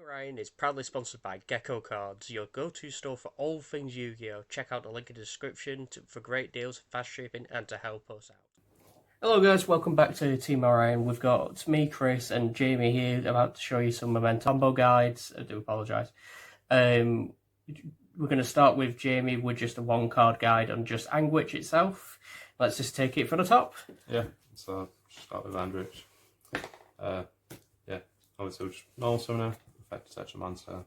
Orion is proudly sponsored by Gecko Cards, your go-to store for all things Yu-Gi-Oh! Check out the link in the description for great deals, fast shipping, and to help us out. Hello guys, welcome back to Team Orion. We've got me, Chris, and Jamie here about to show you some Memento combo guides. I do apologise. We're going to start with Jamie with just a one-card guide on just Anguish itself. Let's just take it from the top. Yeah, so start with Anguish. Yeah, obviously just normal summoner, effect touch a monster.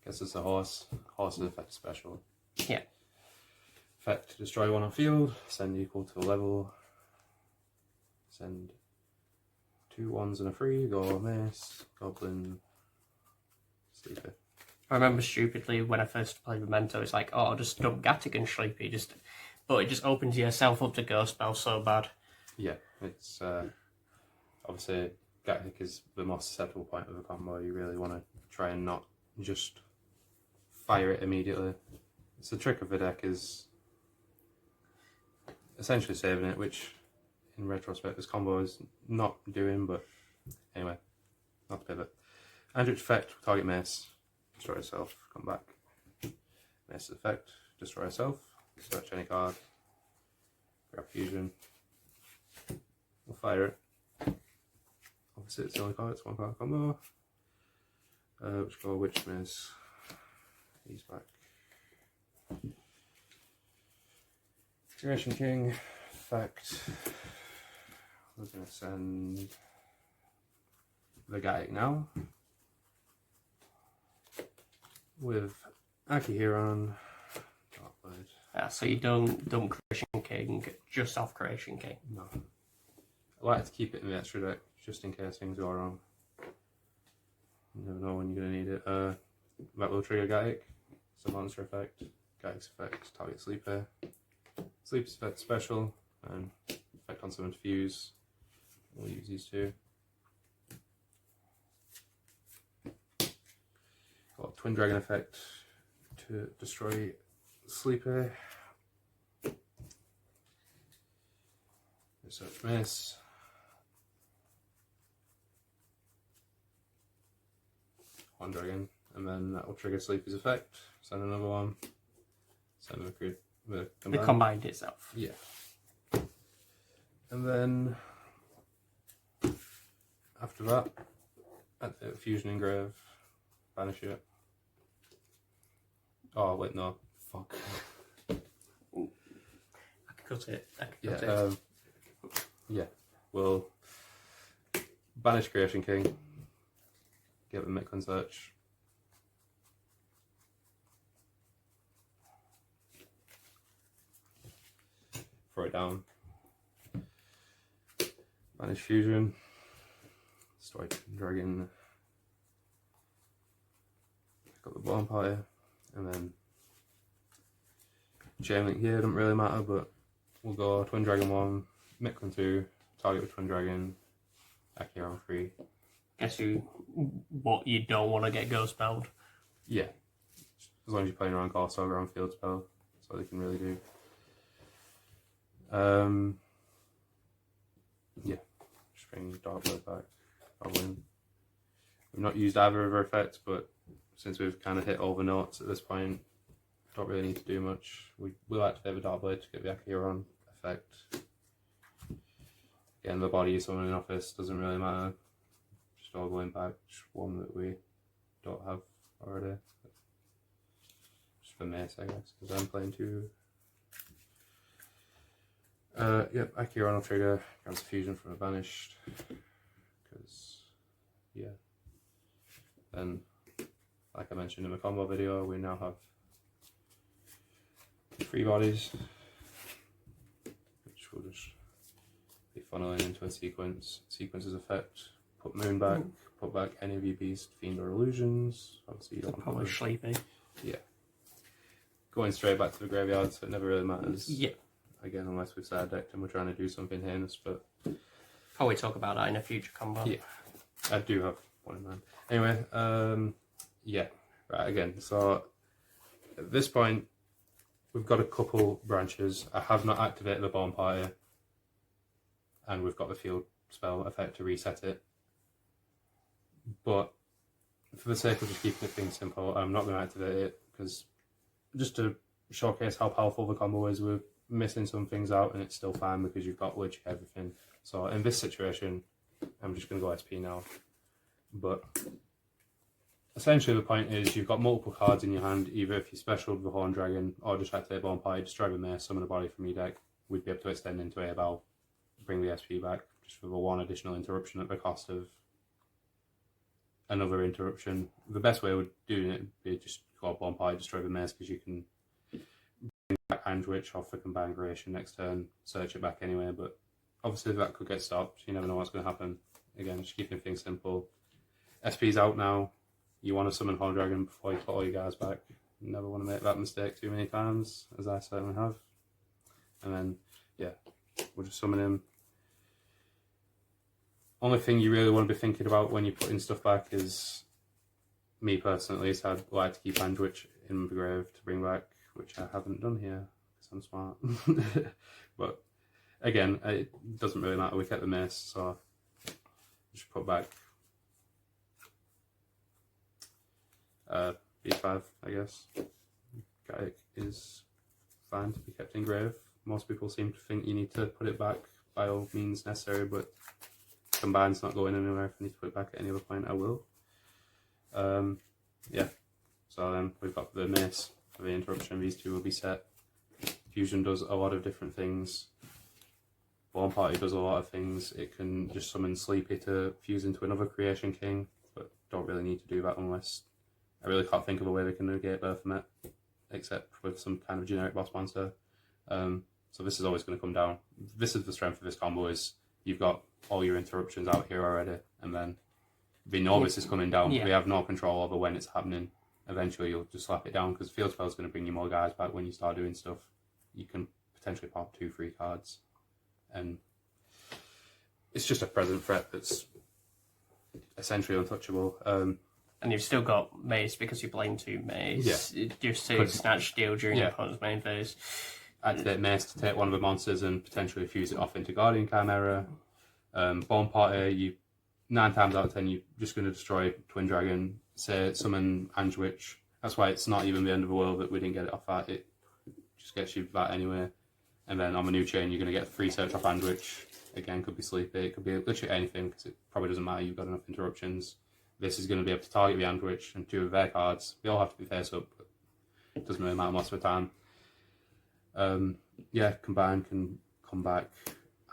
Guess it's a horse. Horse is effect special. Yeah. Effect destroy one on field, send equal to a level. Send 2 1s and a 3, go Mace, Goblin, Sleepy. I remember stupidly when I first played Memento, it's like, oh, I'll just dump Gatic and Sleepy, but it just opens yourself up to Ghost Spell so bad. Yeah, it's obviously Gatic is the most susceptible point of the combo. You really want to try and not just fire it immediately. It's the trick of the deck is essentially saving it, which in retrospect this combo is not doing, but anyway, not to pivot. Anguish effect, target Mace, destroy yourself, come back. Mace effect, destroy yourself, search any card, grab fusion, we'll fire it. Obviously it's the only card, it's one card combo. Which go Witch Mace, he's back. Creation King, effect. We're going to send the Gatic now with Akihiron. So you don't Creation King just off Creation King? No. I like to keep it in the extra deck just in case things go wrong. You never know when you're going to need it. That will trigger Gatic. It's a monster effect. Gatic's effect, target Sleeper. Sleep's effect special, and effect on summon Fuse. We'll use these two. Got Twin Dragon effect to destroy Sleeper. Research Mace. One dragon, and then that will trigger Sleepy's effect. Send another one. Send the combined itself. Yeah. And then after that, at the Fusion Engrave, banish it. Oh wait, no, fuck. I can cut it. Yeah, we'll banish Creation King. Give him Micklin Search. Throw it down. Banish Fusion. Destroy Dragon. Got the Bonfire. And then Chain Link here, doesn't really matter, but we'll go Twin Dragon 1, Micklin 2, target with Twin Dragon, Akihiron 3. Guess what you don't want to get Ghost Spelled. Yeah. As long as you're playing around Call Saga on Field Spell. That's all they can really do. Yeah. Just bring Darkblood back. Goblin. We've not used either of our effects, but since we've kind of hit all the notes at this point, don't really need to do much. We'll activate the Darkblade to get the Akihiron effect. Again, the body is someone in office, doesn't really matter. Just all impact, one that we don't have already. Just for Mace, I guess, because I'm playing 2. Yep, Akihiron will trigger, grabs a fusion from a banished. Because, yeah. Then, like I mentioned in the combo video, we now have 3 bodies, which will just be funneling into a sequence. Sequences effect. Put Moon back, put back any of your Beast, Fiend, or Illusions. Obviously, you don't want probably Sleepy. Yeah. Going straight back to the graveyard, so it never really matters. Yeah. Again, unless we've side decked and we're trying to do something heinous, but. Probably talk about that in a future combo. Yeah. I do have one in mind. Anyway, yeah. Right, again, so at this point, we've got a couple branches. I have not activated the Born Party, and we've got the field spell effect to reset it. But for the sake of just keeping things simple, I'm not going to activate it, because just to showcase how powerful the combo is, we're missing some things out and it's still fine because you've got literally everything. So in this situation, I'm just going to go SP now. But essentially the point is you've got multiple cards in your hand, either if you specialed the Horn Dragon or just activate Born Party, destroy the Mace, summon a body from your deck, we'd be able to extend into a bow, bring the SP back, just for the one additional interruption at the cost of another interruption. The best way of doing it would be just go Born Party, destroy the Mace, because you can bring back Anguish off the combined creation next turn, search it back anyway, but obviously that could get stopped, you never know what's going to happen. Again, just keeping things simple. SP's out now. You want to summon Horn Dragon before you put all your guys back. You never want to make that mistake too many times, as I certainly have. And then, yeah, we'll just summon him. Only thing you really want to be thinking about when you're putting stuff back is, me personally, is I'd like to keep Anguish in the grave to bring back, which I haven't done here, because I'm smart. But again, it doesn't really matter, we kept the Mace, so just put back B5, I guess. Gatic is fine to be kept in grave. Most people seem to think you need to put it back by all means necessary, but Combine's not going anywhere. If I need to put it back at any other point, I will. Yeah, so then we've got the Mace for the interruption. These two will be set. Fusion does a lot of different things. Born Party does a lot of things. It can just summon Sleepy to fuse into another Creation King, but don't really need to do that unless... I really can't think of a way they can negate Baphomet, except with some kind of generic boss monster. So this is always going to come down. This is the strength of this combo, is you've got all your interruptions out here already, and then the Novice is coming down. We have no control over when it's happening. Eventually you'll just slap it down, because Field Spell is going to bring you more guys back when you start doing stuff. You can potentially pop 2 free cards, and it's just a present threat that's essentially untouchable. And you've still got Mace because you blame 2 Mace. Yeah. Just to snatch deal during your opponent's main phase. Activate Mace to take one of the monsters and potentially fuse it off into Guardian Chimera. Born Party, you 9 times out of 10 you're just going to destroy Twin Dragon, say summon Anguish. That's why it's not even the end of the world that we didn't get it off that. It just gets you that anyway. And then on the new chain you're going to get 3 search off Anguish. Again, could be Sleepy, it could be literally anything, because it probably doesn't matter, you've got enough interruptions. This is going to be able to target the Anguish and 2 of their cards. They all have to be face up, but it doesn't really matter most of the time. Yeah, Combine can come back,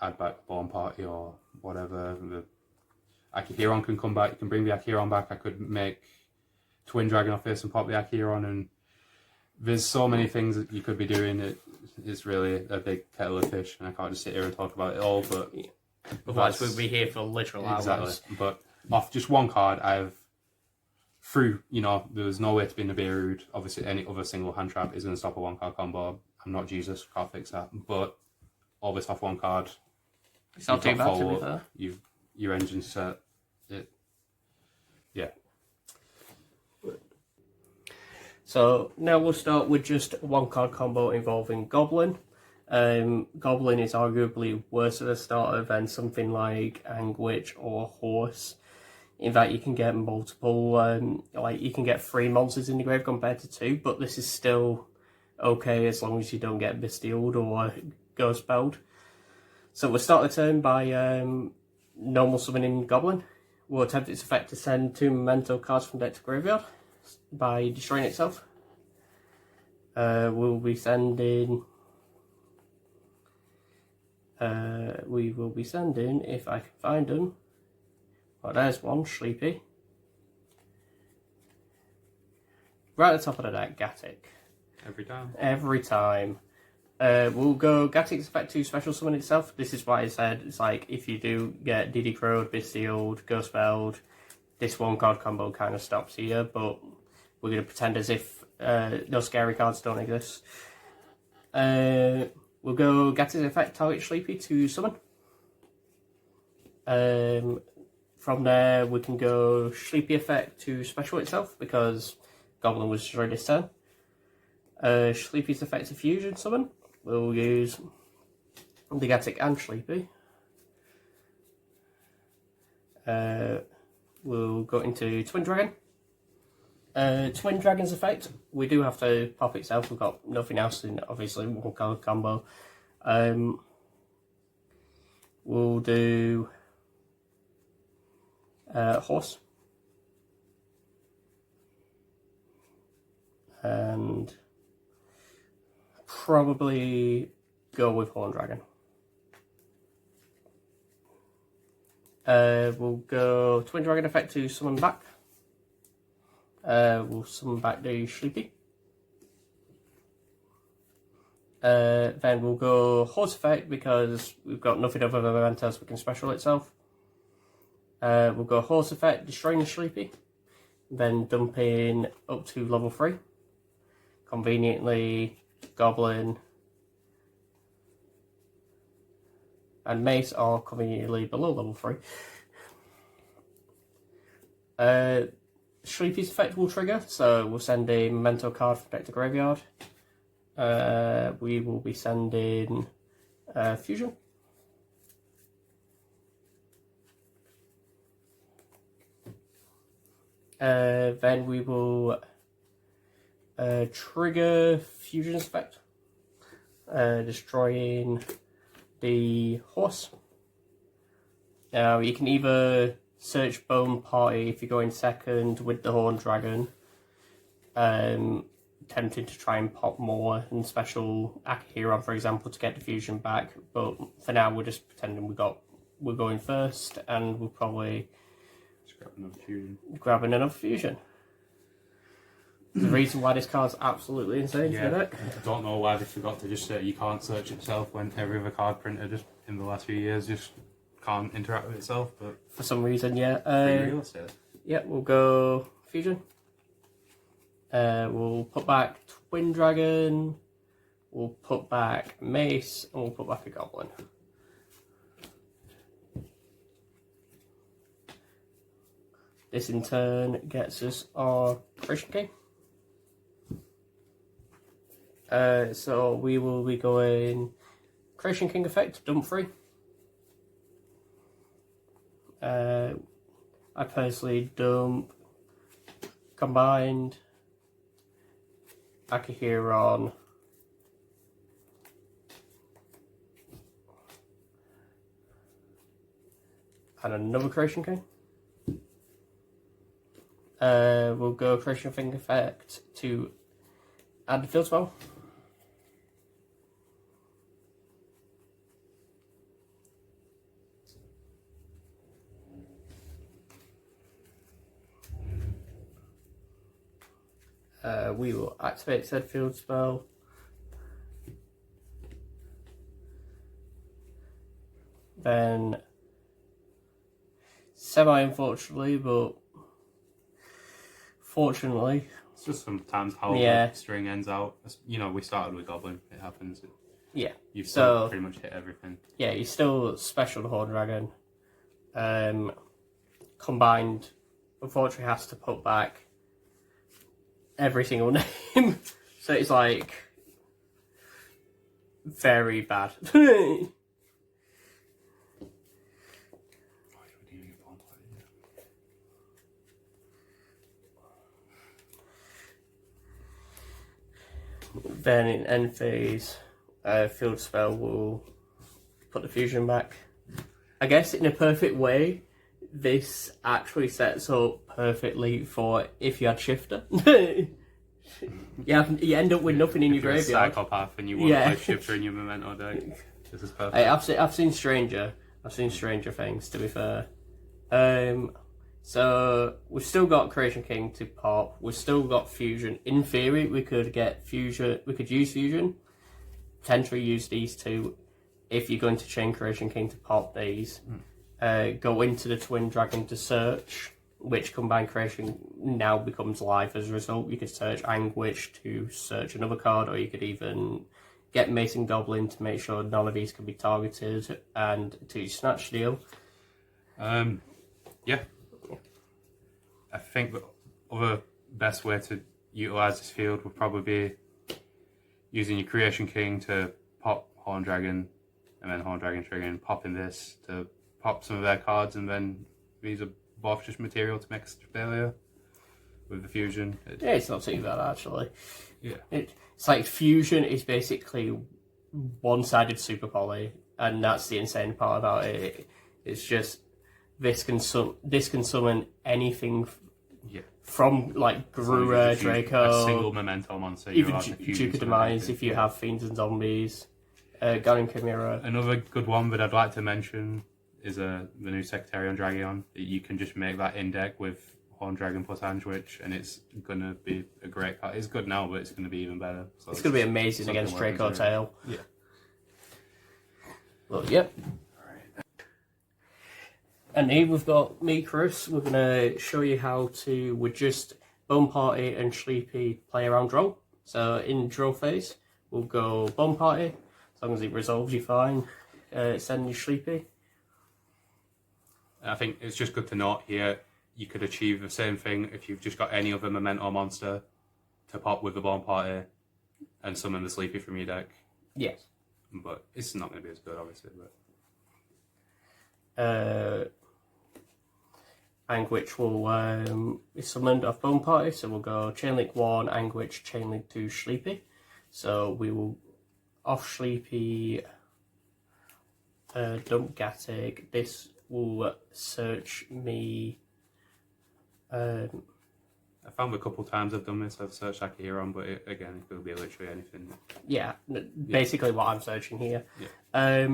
add back Born Party or whatever. The Akihiron can come back, you can bring the Akihiron back. I could make Twin Dragon off this and pop the Akihiron, and there's so many things that you could be doing. It's really a big kettle of fish, and I can't just sit here and talk about it all, but... Otherwise we'll be here for literal hours. Exactly, but off just one card, there's no way to be Nibiru'd. Obviously, any other single hand trap is going to stop a 1-card combo. I'm not Jesus, can't fix that. But all this off one card. It's not too bad, to be fair. Your engine set. Yeah. So now we'll start with just a 1-card combo involving Goblin. Goblin is arguably worse at the starter than something like Anguish or Horse, in that you can get multiple, you can get 3 monsters in the grave compared to 2, but this is still okay as long as you don't get Bestialed or Ghost Spelled. So we'll start the turn by normal summoning Goblin. We'll attempt its effect to send 2 Memento cards from deck to graveyard by destroying itself. We'll be sending... we will be sending, if I can find them... Oh, there's one, Sleepy. Right at the top of the deck, Gatic. Every time. Every time. We'll go Gatic's effect to special summon itself. This is why I said, it's like, if you do get DD Crowed, Bestialed, Ghost Spelled, this 1-card combo kind of stops here, but we're going to pretend as if no scary cards don't exist. We'll go Gatic's effect, target Sleepy to summon. From there, we can go Sleepy effect to special itself, because Goblin was destroyed this turn. Sleepy's effective fusion summon. We'll use Legatic and Sleepy. We'll go into Twin Dragon. Twin Dragon's effect, we do have to pop itself. We've got nothing else in, obviously, one card combo. We'll do Horse. And probably go with Horn Dragon. We'll go Twin Dragon effect to summon back. We'll summon back the Sleepy. Then we'll go Horse effect because we've got nothing other than Memento, so we can special itself. We'll go Horse effect, destroying the Sleepy. Then dumping up to level 3. Conveniently, Goblin and Mace are conveniently below level 3. Sleepy's effect will trigger, so we'll send a Memento card from deck to graveyard. We will be sending Fusion. Then we will trigger Fusion's effect, destroying the Horse. Now you can either search Bone Party if you're going second with the Horn Dragon, tempting to try and pop more and special Akihiro, for example, to get the fusion back. But for now, we're just pretending we're going first, and we'll probably Just grab another fusion. Grabbing another fusion. The reason why this card's absolutely insane for the deck. I don't know why they forgot to just say you can't search itself when every other card printer just in the last few years just can't interact with itself. But For some reason, yeah. realistic. Yeah, we'll go fusion. We'll put back Twin Dragon. We'll put back Mace, and we'll put back a Goblin. This in turn gets us our Creation King. So we will be going Creation King effect, dump 3. I personally dump combined Akihiro and another Creation King. We'll go Creation King effect to add the field spell. We will activate said field spell. Then, semi-unfortunately, but fortunately, It's just sometimes how Yeah. the string ends out. You know, we started with Goblin. It happens. yeah. You've So- pretty much hit everything. Yeah, he's still special to Horn Dragon. Combined, unfortunately, has to put back every single name. So it's like very bad. Then in end phase, field spell will put the fusion back. I guess in a perfect way, this actually sets up perfectly for if you had Shifter. You end up with nothing in your If you're a graveyard. psychopath and you want to play Shifter in your Memento deck, this is perfect. I've seen stranger things, to be fair. So we've still got Creation King to pop. We've still got Fusion. In theory, we could get Fusion. We could use Fusion. Potentially use these two if you're going to chain Creation King to pop these. Go into the Twin Dragon to search, which combined creation now becomes live as a result. You could search Anguish to search another card, or you could even get Mason Goblin to make sure none of these can be targeted and to snatch deal. Yeah. I think the other best way to utilise this field would probably be using your Creation King to pop Horn Dragon, and then Horn Dragon triggering, popping this to pop some of their cards, and then these are both just material to make a failure with the fusion. Yeah, it's not too bad actually. Yeah. It's like fusion is basically one-sided super poly, and that's the insane part about it. It's just this can summon anything from like Grua, Draco, a single Memento monster, even Duke of Demise if you have Fiends and Zombies, Guardian Chimera. Another good one that I'd like to mention is the new Sectarian Dragon. You can just make that in deck with Horn Dragon plus Anguish, and it's gonna be a great card. It's good now, but it's gonna be even better. So it's gonna be amazing against Draco Tail. Yeah. Well, yep. And here we've got me, Chris. We're gonna show you how to adjust Bone Party and Sleepy play around Droll. So in Droll phase, we'll go Bone Party. As long as it resolves, you're fine. Send you Sleepy. I think it's just good to note here, you could achieve the same thing if you've just got any other Memento monster to pop with the Bone Party and summon the Sleepy from your deck. Yes. But it's not going to be as good, obviously. But Anguish will be summoned off Bone Party, so we'll go Chainlink 1, Anguish, Chainlink 2, Sleepy. So we will off Sleepy, dump Gatic. This will search me. I found a couple times I've done this. I've searched Akihiron, but again, it could be literally anything. Yeah, basically what I'm searching here. Yeah.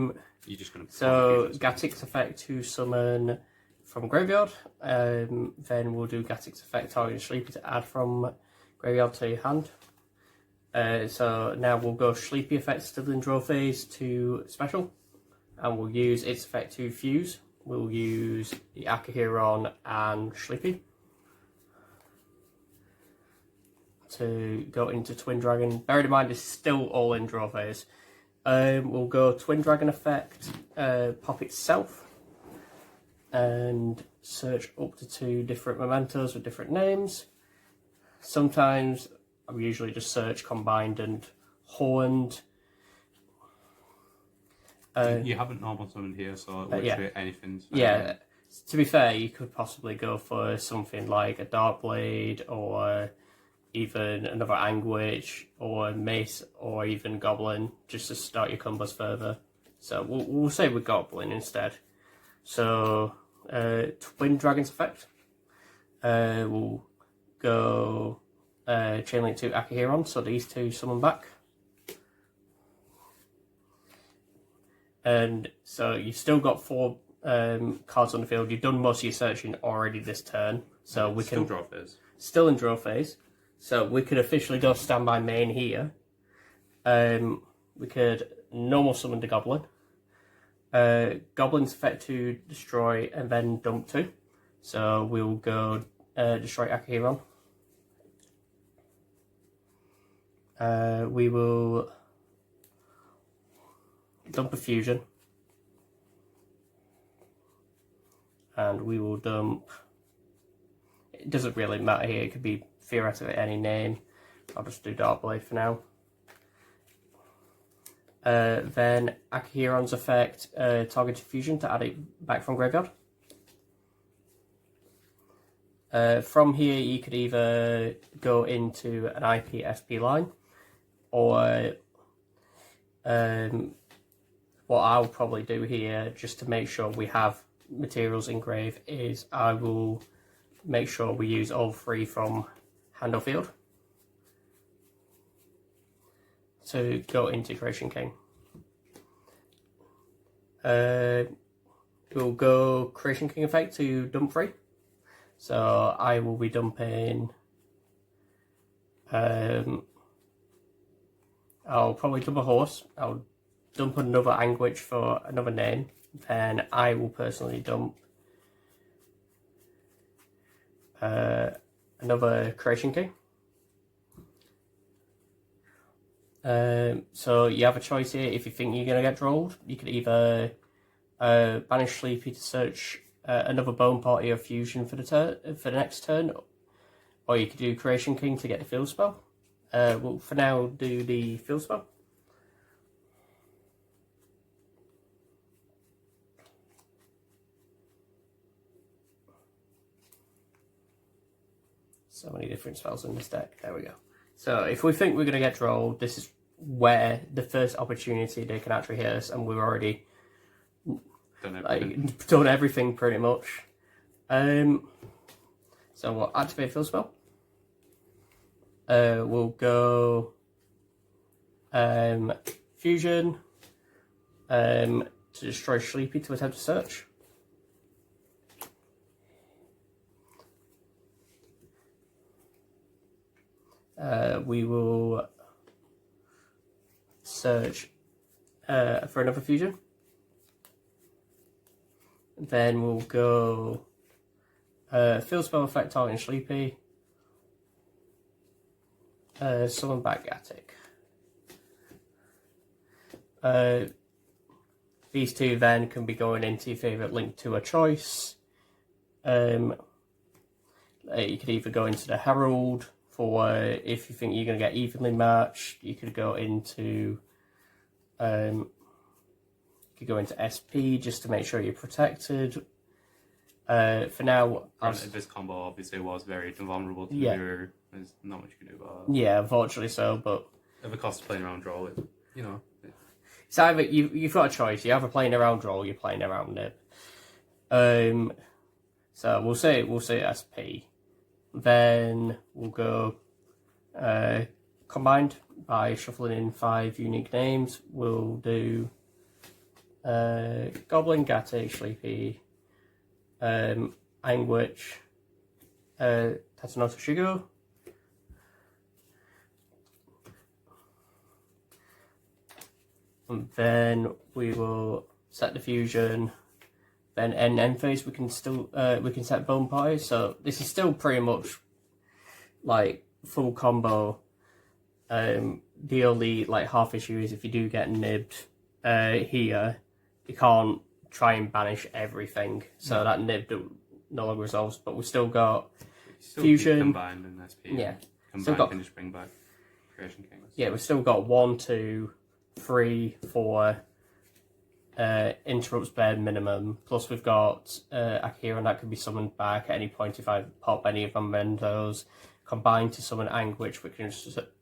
You're just going to. So Gatic's effect to summon from graveyard. Then we'll do Gatic's effect target Sleepy to add from graveyard to your hand. So now we'll go Sleepy effect still in draw phase to special, and we'll use its effect to fuse. We'll use the Akihiron and Sleepy to go into Twin Dragon. Bear in mind, it's still all in draw phase. We'll go Twin Dragon effect, pop itself, and search up to 2 different mementos with different names. Sometimes I usually just search combined and horned. You haven't normal summoned here, so literally anything. Yeah, to be fair, you could possibly go for something like a Dark Blade, or even another Anguish, or Mace, or even Goblin, just to start your combos further. So we'll say with Goblin instead. So Twin Dragon's effect. We'll go Chainlink 2 Akihiron, so these 2 summon back. And so you've still got 4 cards on the field. You've done most of your searching already this turn. So we can draw phase. Still in draw phase. So we could officially go standby main here. We could normal summon the Goblin. Goblin's effect to destroy and then dump 2. So we'll go destroy Akihiron. We will dump a fusion, and we will dump. It doesn't really matter here. It could be theoretically any name. I'll just do Dark Blade for now. Then Akihiron's effect, targeted fusion to add it back from graveyard. From here, you could either go into an IP SP line, or what I'll probably do here, just to make sure we have materials in grave, is I will make sure we use all 3 from hand or field to go into Creation King. We'll go Creation King effect to dump 3. So I will be dumping. I'll probably dump a horse. I'll dump another Anguish for another name. Then I will personally dump another Creation King. So you have a choice here. If you think you're going to get drolled, you could either banish Sleepy to search another Bone Party or Fusion for the next turn, or you could do Creation King to get the field spell. we'll for now do the field spell. So many different spells in this deck. There we go. So if we think we're going to get Droll, this is where the first opportunity they can actually hit us, and we've already done everything pretty much. So we'll activate field spell. We'll go fusion to destroy Sleepy to attempt to search. We will search for another fusion. Then we'll go field spell effect targeting Sleepy. Summon back Attic. These two then can be going into your favourite link to a choice. You could either go into the Herald for if you think you're going to get evenly matched. You could go into SP just to make sure you're protected. For now, this combo obviously was very vulnerable to the mirror. There's not much you can do about that. Yeah, unfortunately so, but at the cost of playing around Droll, you know. It's either you've got a choice. You're either playing around Droll, you're playing around Nib. So we'll say SP. Then we'll go combined by shuffling in 5 unique names. We'll do Goblin, Gatic, Sleepy, Anguish, Tatsunoko Shigo. And then we will set the fusion. Then in end phase we can set Bone Pie. So this is still pretty much like full combo. The only like half issue is if you do get nibbed here, you can't try and banish everything. So that nib no longer resolves. But we've still got fusion combined and SP. Yeah, combined can just bring back Creation Kings. Yeah, we've still got 1, 2, 3, 4. Interrupts bare minimum. Plus we've got Akira, and that can be summoned back at any point if I pop any of my Mementos. Combined to summon Anguish, we can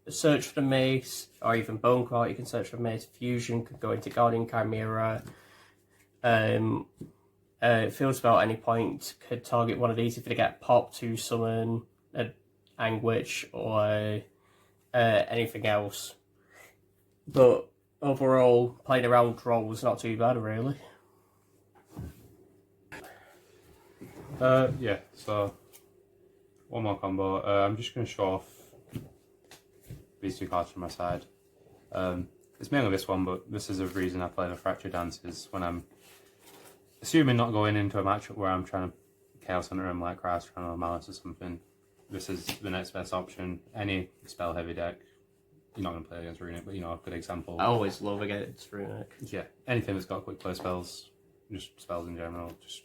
search for the Mace, or even Bone Quart, you can search for Mace. Fusion could go into Guardian Chimera. Field spell at any point could target one of these if they get popped to summon Anguish or anything else. But overall, playing around Droll was not too bad, really. Yeah, so one more combo. I'm just going to show off these 2 cards from my side. It's mainly this one, but this is the reason I play the Fractured Dances when I'm assuming not going into a matchup where I'm trying to Chaos Hunter him like Grass, trying to Malice or something. This is the next best option. Any spell heavy deck. You're not going to play against Runic, but you know, a good example. I always love against Runic. Yeah, anything that's got quick play spells, just spells in general, just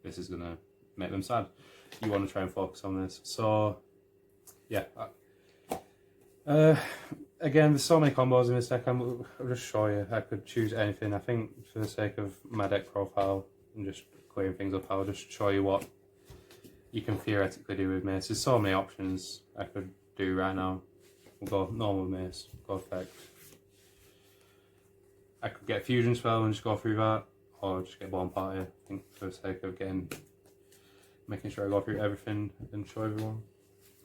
this is going to make them sad. You want to try and focus on this. So, yeah. Again, there's so many combos in this deck. I'll just show you. I could choose anything. I think for the sake of my deck profile and just clearing things up, I'll just show you what you can theoretically do with Mace. There's so many options I could do right now. We'll go normal Mace, go effect. I could get a fusion spell and just go through that, or just get Bone Party. I think for the sake of making sure I go through everything and show everyone.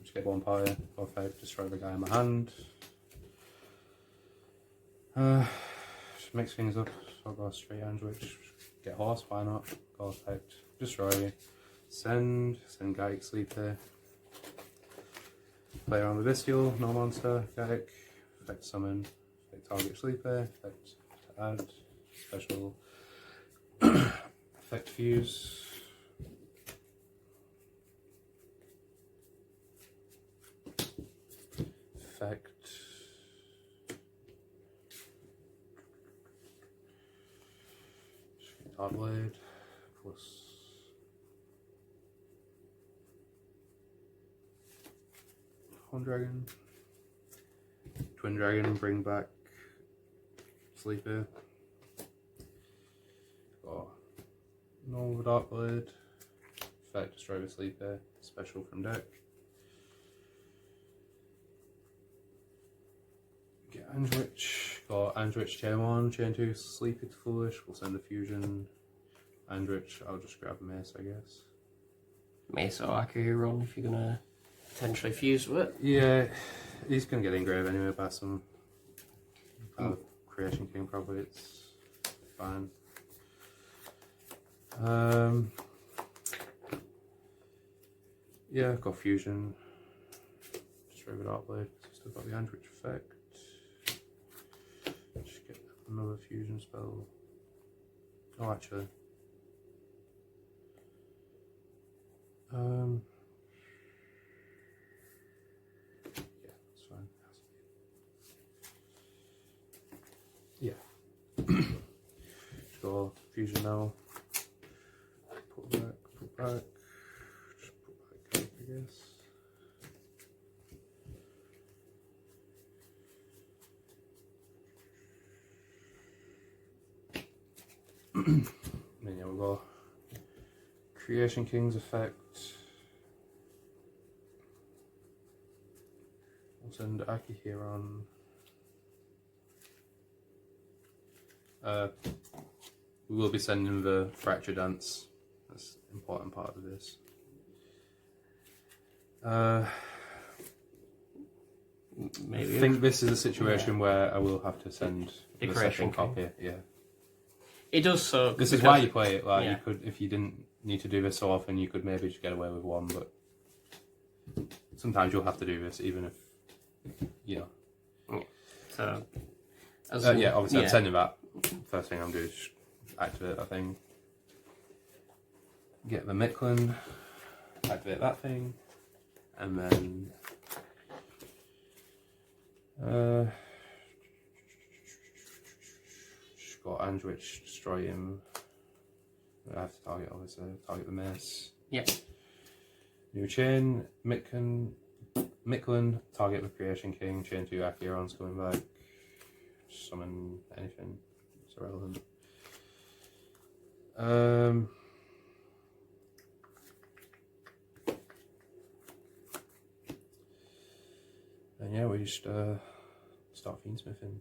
Just get Bone Party, go effect, destroy the guy in my hand. Just mix things up, so I'll go straight Anguish, get Horse, why not? Go effect, destroy, send Gatic Sleeper. Play around with Bestial, no monster, Gatic, effect summon, effect target Sleeper, effect add, special, effect fuse. Effect. Dark Blade plus Horn Dragon. Twin Dragon and bring back Sleeper. Got Nova Dark Blade. Effect destroy with Sleeper. Special from deck. Get Anguish. Got Anguish chain 1, chain 2, Sleepy to Foolish. We'll send a fusion. Anguish, I'll just grab a Mace, I guess. Mace or Akiron if you're gonna potentially fuse with it. Yeah, he's gonna get engraved anyway by some Creation King, probably. It's fine. Yeah, I've got fusion. Destroy with Dark Blade. Still got the Anguish effect. Just get another fusion spell. Oh, actually. Yeah, that's fine. Yeah. Just go fusion now. Put back. Just put back, I guess. Then yeah, we'll go Creation King's effect. We'll send Aki here on. We will be sending the Fracture Dance. That's an important part of this. Maybe. I think this is a situation where I will have to send The the Creation second copy. Yeah. It does suck. This is why you play it. Like yeah. you could, if you didn't need to do this so often, you could maybe just get away with one. But sometimes you'll have to do this, even if you know. So. Yeah, obviously I'm sending that. First thing I'm doing is just activate that thing. Get the Micklin, activate that thing, and then just got Anguish, destroy him. I have to target, obviously, target the Mace. Yep. New chain, Micklin, target the Creation King, chain 2 Akiron's coming back. Summon anything, it's irrelevant. And yeah, we just start fiendsmithing.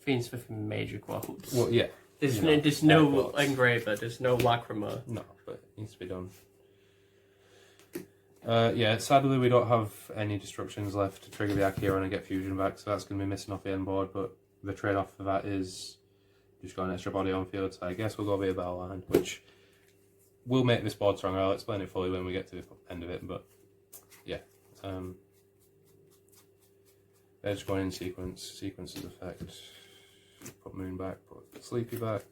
Fiendsmith and Major quotes. Well, yeah. There's no engraver, there's no lacrima. No, but it needs to be done. Yeah, sadly we don't have any destructions left to trigger the Akiron and get fusion back, so that's going to be missing off the end board, but the trade-off for that is just got an extra body on field, so I guess we'll go via Bell Line, which will make this board stronger. I'll explain it fully when we get to the end of it, but yeah. They're just going in sequences effect. Put Moon back, put Sleepy back.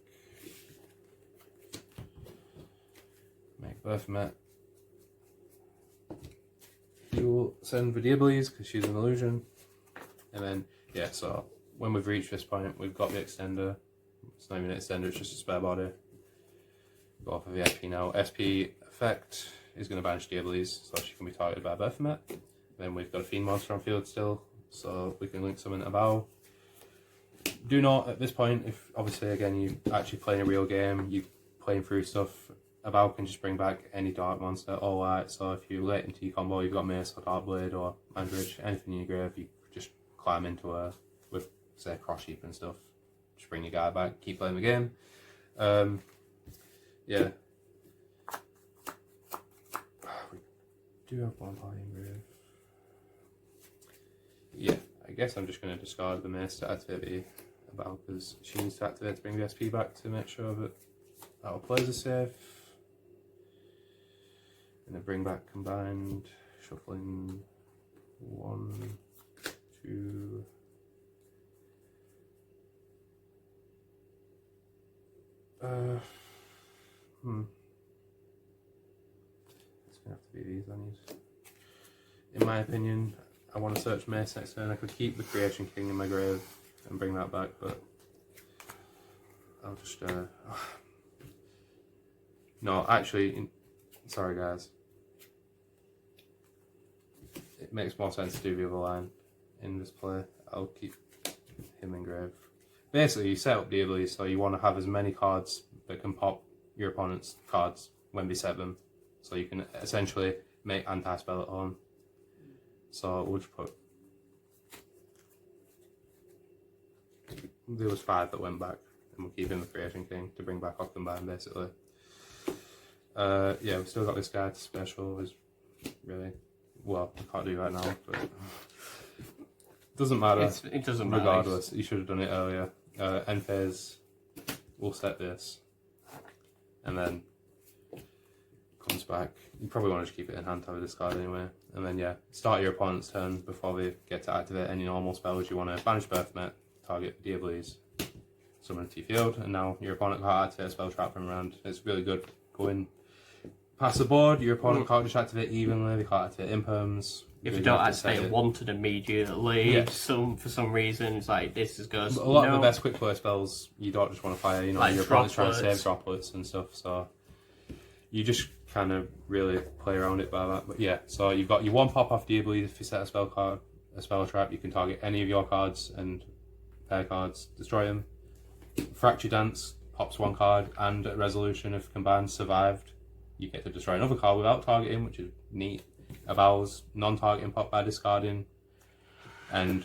Make Berthamet. You will send the Diablies because she's an illusion. And then, yeah, so when we've reached this point, we've got the extender. It's not even an extender, it's just a spare body. Go off of the SP now. SP effect is going to banish Diablies, so she can be targeted by Berthamet. Then we've got a Fiend monster on field still, so we can link summon a Bow. Do not, at this point, if obviously again you actually playing a real game, you playing through stuff, a Bow can just bring back any dark monster, alright, so if you're late into your combo, you've got Mace or Dark Blade or Anguish, anything in your grave, you just climb into her with, say, Cross Sheep and stuff. Just bring your guy back, keep playing the game. Yeah. We do have one party in grave. Yeah, I guess I'm just going to discard the Mace to activate the Bow because she needs to activate to bring the SP back to make sure that our players are safe. And then bring back combined, shuffling 1, 2. It's gonna have to be these I need. In my opinion, I want to search Mace next turn. I could keep the Creation King in my grave and bring that back, but I'll just no, actually, sorry guys. it makes more sense to do the other line in this play. I'll keep him engraved. Basically, you set up the ability so you want to have as many cards that can pop your opponent's cards when they set them. So you can essentially make anti-spell at home. So we'll just put... There was 5 that went back, and we'll keep in the Creation King to bring back off combine, basically. Yeah, we've still got this guy to special, is really... Well, I can't do right now, but... Doesn't matter. It doesn't matter. Regardless, you should have done it earlier. End phase, we'll set this, and then comes back. You probably want to just keep it in hand to have a discard anyway. And then yeah, start your opponent's turn before they get to activate any normal spells. You want to banish Birthmet, target Diablos, summon to your field, and now your opponent can't activate a spell trap from around. It's really good going past the board. Your opponent can't just activate evenly. They can't activate imperms. If you don't activate wanted immediately, Yeah. for some reason, it's like this is goes. A lot of the best quick play spells you don't just want to fire. You know, Like your opponent's trying to droplets. save droplets and stuff. So you just kind of really play around it by that. But yeah, so you've got your 1 pop off Diablo. If you set a spell card, a spell trap, you can target any of your cards and pair cards, destroy them. Fracture Dance pops 1 card, and at Resolution, if combined survived, you get to destroy another card without targeting, which is neat. Avowals non-targeting pop by discarding, and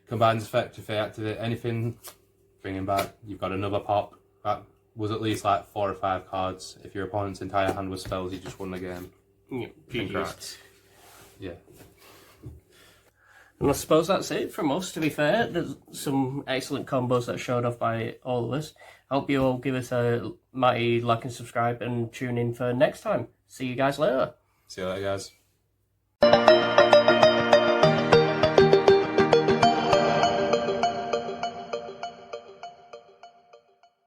combines effect if they activate anything, bring him back. You've got another pop that was at least like 4 or 5 cards. If your opponent's entire hand was spells, you just won the game. Yeah, Congrats. Yeah. And I suppose that's it from us, to be fair. There's some excellent combos that showed off by all of us. I hope you all give us a mighty like and subscribe and tune in for next time. See you guys later. See you later, guys.